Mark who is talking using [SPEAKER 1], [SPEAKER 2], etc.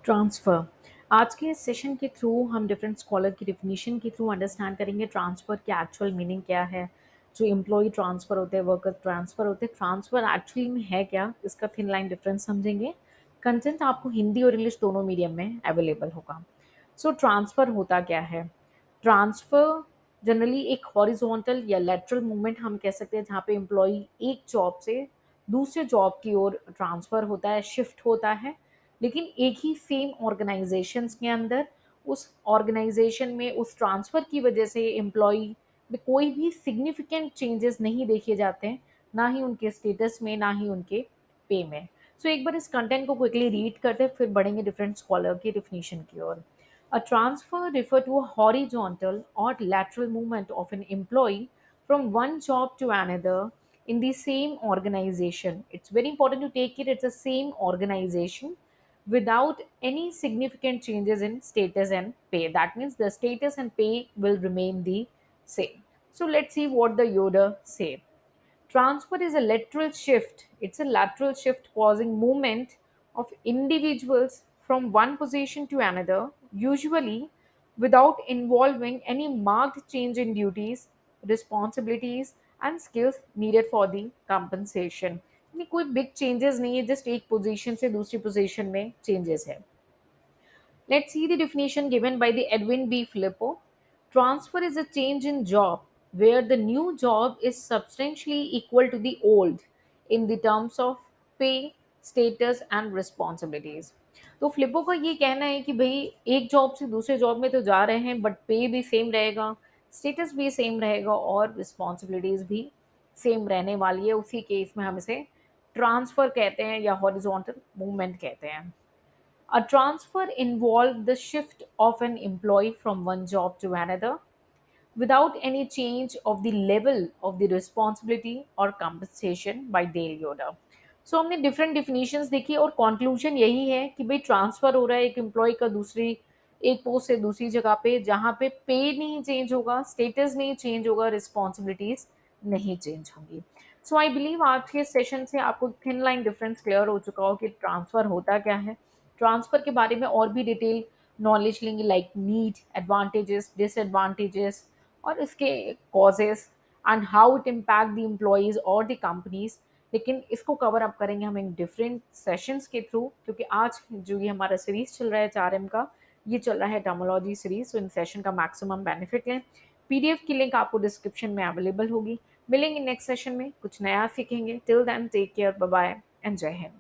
[SPEAKER 1] Transfer. आज के इस सेशन के थ्रू हम डिफरेंट स्कॉलर की डेफिनेशन के थ्रू अंडरस्टैंड करेंगे ट्रांसफ़र की एक्चुअल मीनिंग क्या है। जो एम्प्लॉय ट्रांसफ़र होते हैं, वर्कर ट्रांसफ़र होते हैं, ट्रांसफ़र एक्चुअली में है क्या, इसका थिन लाइन डिफरेंस समझेंगे। कंटेंट आपको हिंदी और इंग्लिश दोनों मीडियम में अवेलेबल होगा। सो ट्रांसफ़र होता क्या है? ट्रांसफ़र जनरली एक हॉरिजॉन्टल या लैटरल मूवमेंट हम कह सकते हैं, जहाँ पे एम्प्लॉई एक जॉब से दूसरे जॉब की ओर ट्रांसफ़र होता है, शिफ्ट होता है। लेकिन एक ही सेम ऑर्गेनाइजेशंस के अंदर उस ऑर्गेनाइजेशन में उस ट्रांसफ़र की वजह से एम्प्लॉई में कोई भी सिग्निफिकेंट चेंजेस नहीं देखे जाते हैं, ना ही उनके स्टेटस में, ना ही उनके पे में। सो एक बार इस कंटेंट को क्विकली रीड करते हैं, फिर बढ़ेंगे डिफरेंट स्कॉलर की डेफिनेशन की ओर। A transfer refer to a horizontal or lateral movement of an employee from one job to another in the same organization. It's very important to take it, it's the same organization without any significant changes in status and pay. That means the status and pay will remain the same. So let's see what the Yoda say. Transfer is a lateral shift. It's a lateral shift causing movement of individuals from one position to another, usually without involving any marked change in duties, responsibilities, and skills needed for the compensation. यानी कोई big changes नहीं है, just एक position से दूसरी position में changes है। Let's see the definition given by the Edwin B. Filippo. Transfer is a change in job where the new job is substantially equal to the old in the terms of pay, status and responsibilities. तो फ्लिपो का ये कहना है कि भाई एक job से दूसरे जॉब में तो जा रहे हैं, बट पे भी सेम रहेगा, स्टेटस भी सेम रहेगा और रिस्पॉन्सिबिलिटीज भी सेम रहने वाली है। उसी केस में हम इसे ट्रांसफर कहते हैं या हॉरिजॉन्टल मूवमेंट कहते हैं। A transfer involved the shift of an employee from one job to another without any change of the level of the responsibility or compensation by Dale Yoda. So हमने different definitions देखी और conclusion यही है कि भाई transfer हो रहा है एक एम्प्लॉय का दूसरी एक पोस्ट से दूसरी जगह पे, जहाँ पे नहीं चेंज होगा, स्टेटस नहीं चेंज होगा, रिस्पॉन्सिबिलिटीज नहीं चेंज होंगी। सो आई बिलीव आज के सेशन से आपको थिन लाइन डिफरेंस क्लियर हो चुका हो कि ट्रांसफर होता क्या है। ट्रांसफर के बारे में और भी डिटेल नॉलेज लेंगे, लाइक नीड, एडवांटेजेस, डिसएडवांटेजेस और इसके causes and how it impact the employees और द कंपनीज। लेकिन इसको कवर अप करेंगे हम इन डिफरेंट सेशंस के थ्रू, क्योंकि आज जो ये हमारा सीरीज चल रहा है 4M का, ये चल रहा है terminology series. So in session का मैक्सिमम बेनिफिट लें। पीडीएफ की लिंक आपको डिस्क्रिप्शन में अवेलेबल होगी। मिलेंगे नेक्स्ट सेशन में, कुछ नया सीखेंगे। Till then take care, bye bye and जय हिंद।